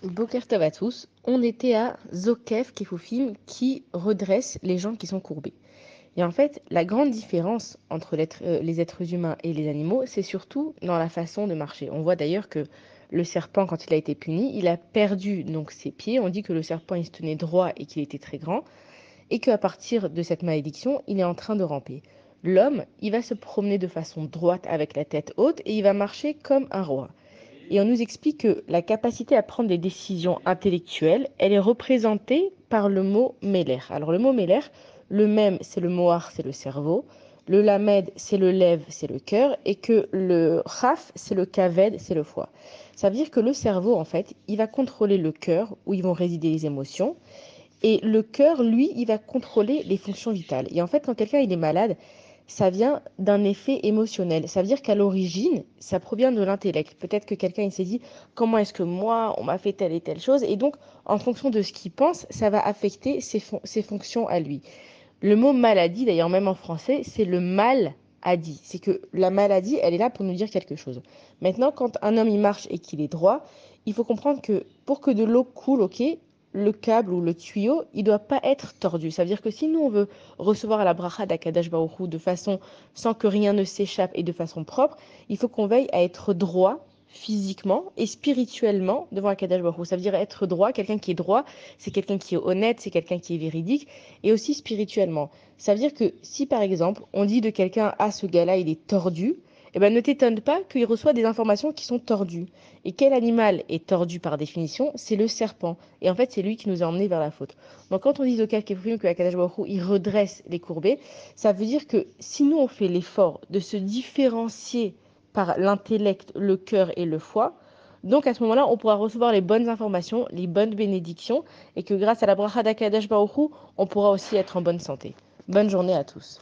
Boker Tov à tous, on était à Zokev Kefoufim qui redresse les gens qui sont courbés. Et en fait, la grande différence entre les êtres humains et les animaux, c'est surtout dans la façon de marcher. On voit d'ailleurs que le serpent, quand il a été puni, il a perdu donc ses pieds. On dit que le serpent, il se tenait droit et qu'il était très grand, et qu'à partir de cette malédiction, il est en train de ramper. L'homme, il va se promener de façon droite avec la tête haute et il va marcher comme un roi. Et on nous explique que la capacité à prendre des décisions intellectuelles, elle est représentée par le mot Meller. Alors le mot Meller, le Mem, c'est le Mohar, c'est le cerveau, le Lamed, c'est le Lev, c'est le cœur, et que le Chaf, c'est le Kaved, c'est le foie. Ça veut dire que le cerveau, en fait, il va contrôler le cœur, où ils vont résider les émotions, et le cœur, lui, il va contrôler les fonctions vitales. Et en fait, quand quelqu'un il est malade, ça vient d'un effet émotionnel. Ça veut dire qu'à l'origine, ça provient de l'intellect. Peut-être que quelqu'un il s'est dit comment est-ce que moi, on m'a fait telle et telle chose. Et donc, en fonction de ce qu'il pense, ça va affecter ses fonctions à lui. Le mot maladie, d'ailleurs, même en français, c'est le mal a dit. C'est que la maladie, elle est là pour nous dire quelque chose. Maintenant, quand un homme il marche et qu'il est droit, il faut comprendre que pour que de l'eau coule, ok, le câble ou le tuyau, il ne doit pas être tordu. Ça veut dire que si nous, on veut recevoir la bracha d'Akadash Baruch Hu de façon sans que rien ne s'échappe et de façon propre, il faut qu'on veille à être droit physiquement et spirituellement devant Akadash Baruch Hu. Ça veut dire être droit. Quelqu'un qui est droit, c'est quelqu'un qui est honnête, c'est quelqu'un qui est véridique et aussi spirituellement. Ça veut dire que si par exemple on dit de quelqu'un ah ce gars-là il est tordu, eh ben, ne t'étonne pas qu'il reçoit des informations qui sont tordues. Et quel animal est tordu par définition? C'est le serpent. Et en fait, c'est lui qui nous a emmenés vers la faute. Donc quand on dit au Kefrim que Akadosh Baruch Hu, il redresse les courbés, ça veut dire que si nous on fait l'effort de se différencier par l'intellect, le cœur et le foie, donc à ce moment-là, on pourra recevoir les bonnes informations, les bonnes bénédictions, et que grâce à la bracha d'Akadosh Baruch Hu, on pourra aussi être en bonne santé. Bonne journée à tous.